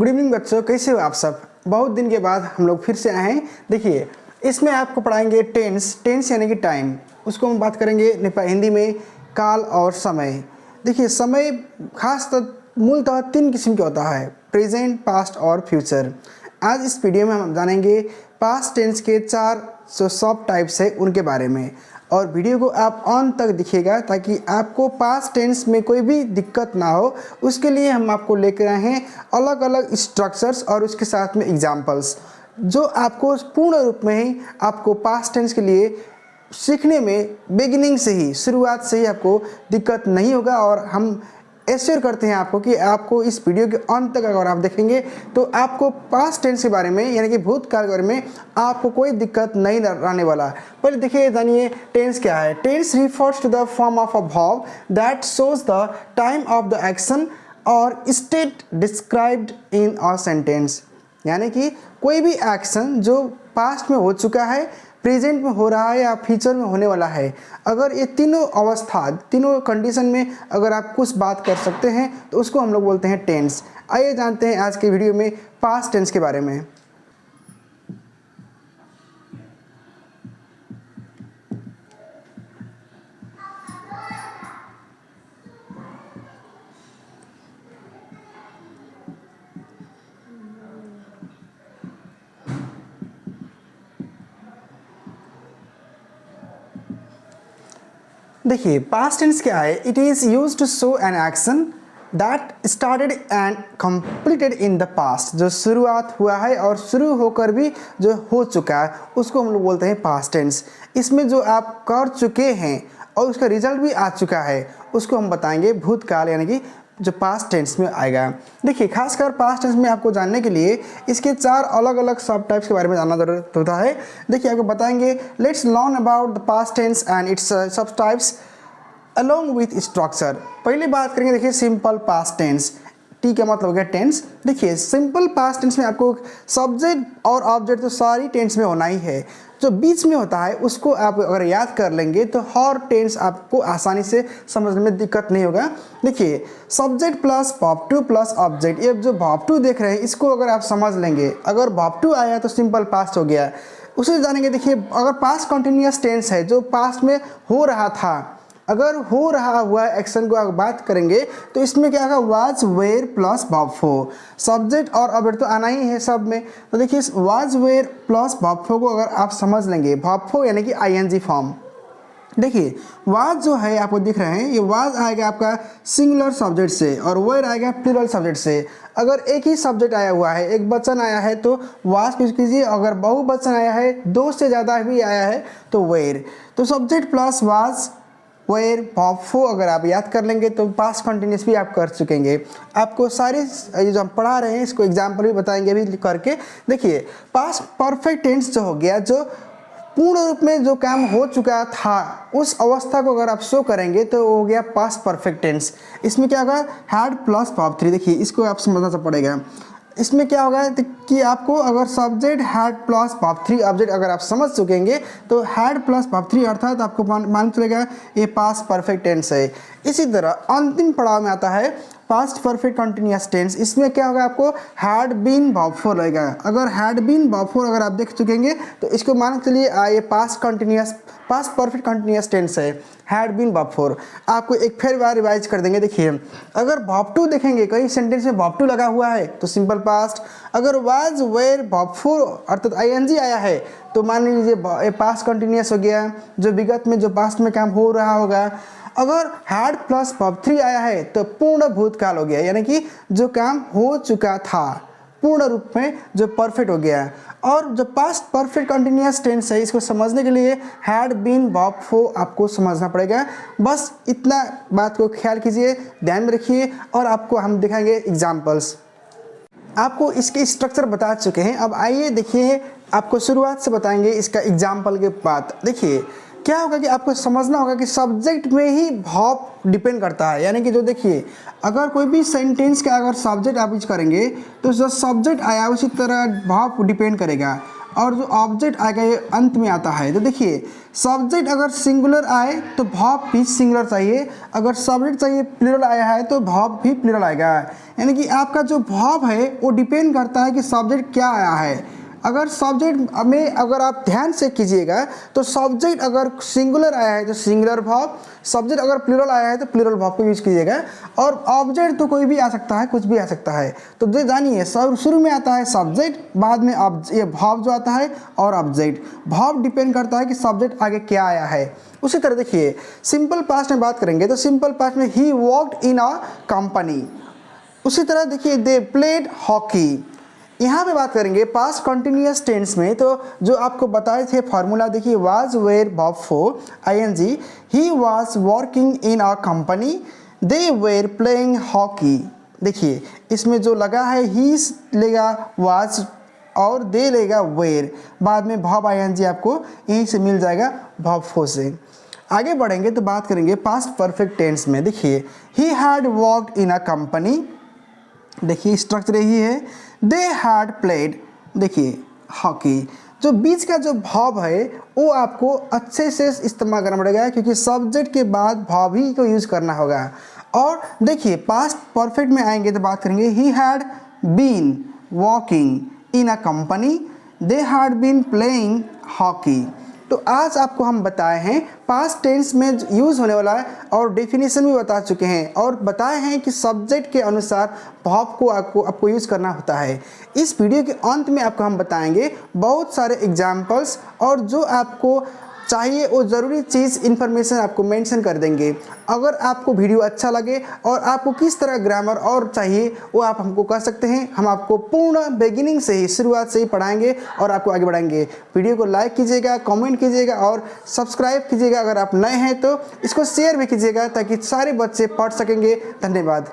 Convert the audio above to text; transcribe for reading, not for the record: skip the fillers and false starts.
Good evening बच्चों, कैसे हो आप सब। बहुत दिन के बाद हम लोग फिर से आए हैं। देखिए, इसमें आपको पढ़ाएंगे टेंस यानी कि टाइम। उसको हम बात करेंगे हिंदी में काल और समय। देखिए, समय खास मूलतः 3 किस्म का होता है, प्रेजेंट, पास्ट और फ्यूचर। आज इस वीडियो में हम जानेंगे पास्ट टेंस के 4 जो सब टाइप्स है उनके बारे में। और वीडियो को आप ऑन तक दिखेगा ताकि आपको पास्ट टेंस में कोई भी दिक्कत ना हो। उसके लिए हम आपको लेकर आए हैं अलग अलग स्ट्रक्चर्स और उसके साथ में एग्जाम्पल्स, जो आपको पूर्ण रूप में ही आपको पास्ट टेंस के लिए सीखने में बिगिनिंग से ही, शुरुआत से ही आपको दिक्कत नहीं होगा। और हम एश्योर करते हैं आपको कि आपको इस वीडियो के अंत तक अगर आप देखेंगे तो आपको पास्ट टेंस के बारे में यानी कि भूतकाल के बारे में आपको कोई दिक्कत नहीं रहने वाला। पहले देखिए, जानिए टेंस क्या है। Tense refers to the form of a verb that shows the time of the action or state described in a sentence. यानी कि कोई भी एक्शन जो पास्ट में हो चुका है, प्रेजेंट में हो रहा है या फ्यूचर में होने वाला है, अगर ये तीनों अवस्था, तीनों कंडीशन में अगर आप कुछ बात कर सकते हैं तो उसको हम लोग बोलते हैं टेंस। आइए जानते हैं आज के वीडियो में पास्ट टेंस के बारे में। देखिए, पास्ट टेंस क्या है। It is use to show an action that started and completed in the past. जो शुरुआत हुआ है और शुरू होकर भी जो हो चुका है उसको हम लोग बोलते हैं पास्ट टेंस। इसमें जो आप कर चुके हैं और उसका रिजल्ट भी आ चुका है उसको हम बताएंगे भूतकाल, यानी कि जो पास्ट टेंस में आएगा। देखिए, खासकर पास्ट टेंस में आपको जानने के लिए इसके 4 अलग अलग सब टाइप्स के बारे में जानना जरूरत होता है। देखिए, आपको बताएंगे। Let's learn about the past tense and its sub types along with structure. पहले बात करेंगे, देखिए सिंपल पास्ट टेंस। टी का मतलब हो गया टेंस। देखिए, सिंपल पास्ट टेंस में आपको सब्जेक्ट और ऑब्जेक्ट तो सारी टेंस में होना ही है। जो बीच में होता है उसको आप अगर याद कर लेंगे तो हर टेंस आपको आसानी से समझने में दिक्कत नहीं होगा। देखिए, subject plus verb two plus object, ये जो वर्ब टू देख रहे हैं इसको अगर आप समझ लेंगे, अगर वर्ब टू आया तो सिंपल पास्ट हो गया। उसे जानेंगे। देखिए, अगर पास्ट कंटिन्यूअस टेंस है, जो पास्ट में हो रहा था, अगर हो रहा हुआ एक्शन को अगर बात करेंगे तो इसमें क्या होगा, was were plus verb four. Subject और ऑब्जेक्ट तो आना ही है सब में। तो देखिए, was were plus verb four को अगर आप समझ लेंगे, वर्ब फोर यानी कि आईएनजी फॉर्म। देखिए, वाज जो है आपको दिख रहे हैं, ये वाज आएगा आपका सिंगुलर सब्जेक्ट से और वेयर आएगा प्लूरल सब्जेक्ट से। अगर एक ही सब्जेक्ट आया हुआ है, एक वचन आया है तो वाज यूज कीजिए। अगर बहुवचन आया है, 2 से ज़्यादा भी आया है तो वेयर। तो subject plus was were verb four अगर आप याद कर लेंगे तो पास्ट कंटिन्यूस भी आप कर चुकेंगे। आपको सारी जो हम पढ़ा रहे हैं इसको एग्जाम्पल भी बताएंगे अभी करके। देखिए, पास्ट परफेक्ट टेंस जो हो गया, जो पूर्ण रूप में जो काम हो चुका था उस अवस्था को अगर आप शो करेंगे तो वो हो गया पास्ट परफेक्ट टेंस। इसमें क्या होगा, हैड प्लस वर्ब थ्री। देखिए, इसको आप समझना पड़ेगा। इसमें क्या होगा कि आपको अगर subject had plus verb three object अगर आप समझ चुकेंगे तो हैड प्लस वर्ब थ्री अर्थात आपको मान चलेगा ये पास्ट परफेक्ट टेंस है। इसी तरह अंतिम पड़ाव में आता है पास्ट परफेक्ट कंटिन्यूअस टेंस। इसमें क्या होगा, आपको हैड बीन वर्ब फोर रहेगा। अगर हैड बीन वर्ब फोर अगर आप देख चुकेंगे तो इसको मान के चलिए ये पास्ट परफेक्ट कंटिन्यूअस टेंस है, हैड बीन वर्ब फोर। आपको एक फिर बार रिवाइज कर देंगे। देखिए, अगर वर्ब टू देखेंगे, कई सेंटेंस में वर्ब टू लगा हुआ है तो सिंपल पास्ट। अगर वाज वेयर वर्ब फोर अर्थात आईएनजी आया है तो मान लीजिए पास्ट कंटिन्यूअस हो गया, जो विगत में जो पास्ट में काम हो रहा होगा। अगर हैड प्लस वर्ब थ्री आया है तो पूर्ण भूतकाल हो गया, यानी कि जो काम हो चुका था पूर्ण रूप में जो परफेक्ट हो गया। और जो पास्ट परफेक्ट कंटिन्यूअस टेंस है, इसको समझने के लिए हैड बीन वर्ब फोर आपको समझना पड़ेगा। बस इतना बात को ख्याल कीजिए, ध्यान में रखिए। और आपको हम दिखाएंगे एग्जाम्पल्स। आपको इसके स्ट्रक्चर बता चुके हैं, अब आइए देखिए, आपको शुरुआत से बताएंगे इसका एग्जाम्पल के बाद। देखिए, क्या होगा कि आपको समझना होगा कि सब्जेक्ट में ही वर्ब डिपेंड करता है। यानी कि जो देखिए, अगर कोई भी सेंटेंस का अगर सब्जेक्ट आप यूज करेंगे तो जो सब्जेक्ट आया उसी तरह वर्ब डिपेंड करेगा। और जो ऑब्जेक्ट आएगा ये अंत में आता है। तो देखिए सब्जेक्ट अगर सिंगुलर आए तो वर्ब भी सिंगुलर चाहिए, अगर सब्जेक्ट चाहिए प्लूरल आया है तो वर्ब भी प्लूरल आएगा। यानी कि आपका जो वर्ब है वो डिपेंड करता है कि सब्जेक्ट क्या आया है। अगर सब्जेक्ट में अगर आप ध्यान से कीजिएगा तो सब्जेक्ट अगर सिंगुलर आया है तो सिंगुलर वर्ब, सब्जेक्ट अगर प्लूरल आया है तो प्लूरल वर्ब को यूज कीजिएगा। और ऑब्जेक्ट तो कोई भी आ सकता है, कुछ भी आ सकता है। तो जानिए शुरू में आता है सब्जेक्ट, बाद में ये वर्ब जो आता है और ऑब्जेक्ट। वर्ब डिपेंड करता है कि सब्जेक्ट आगे क्या आया है। उसी तरह देखिए सिंपल पास्ट में बात करेंगे तो सिंपल पास्ट में he worked in a company. उसी तरह देखिए दे प्लेड हॉकी। यहाँ पे बात करेंगे पास्ट कंटिन्यूअस टेंस में, तो जो आपको बताए थे फार्मूला देखिए was were verb four ING, he was working in a company, they were playing hockey. देखिए इसमें जो लगा है ही लेगा वाज और दे लेगा वेयर, बाद में वर्ब आईएनजी आपको यहीं से मिल जाएगा वर्ब फॉर से। आगे बढ़ेंगे तो बात करेंगे पास्ट परफेक्ट टेंस में। देखिए he had worked in a company, देखिए स्ट्रक्चर यही है, दे हैड प्लेड, देखिए हॉकी। जो बीच का जो वर्ब है वो आपको अच्छे से इस्तेमाल करना पड़ेगा क्योंकि सब्जेक्ट के बाद वर्ब ही को यूज़ करना होगा। और देखिए पास्ट परफेक्ट में आएंगे तो बात करेंगे he had been walking in a company, they had been playing hockey. तो आज आपको हम बताए हैं पास्ट टेंस में यूज़ होने वाला है और डेफिनेशन भी बता चुके हैं और बताए हैं कि सब्जेक्ट के अनुसार वर्ब को आपको यूज़ करना होता है। इस वीडियो के अंत में आपको हम बताएंगे बहुत सारे एग्जाम्पल्स और जो आपको चाहिए वो ज़रूरी चीज़ इन्फॉर्मेशन आपको मेंशन कर देंगे। अगर आपको वीडियो अच्छा लगे और आपको किस तरह ग्रामर और चाहिए वो आप हमको कह सकते हैं, हम आपको पूर्ण बिगिनिंग से ही शुरुआत से ही पढ़ाएंगे और आपको आगे बढ़ाएंगे। वीडियो को लाइक कीजिएगा, कमेंट कीजिएगा और सब्सक्राइब कीजिएगा। अगर आप नए हैं तो इसको शेयर भी कीजिएगा ताकि सारे बच्चे पढ़ सकेंगे। धन्यवाद।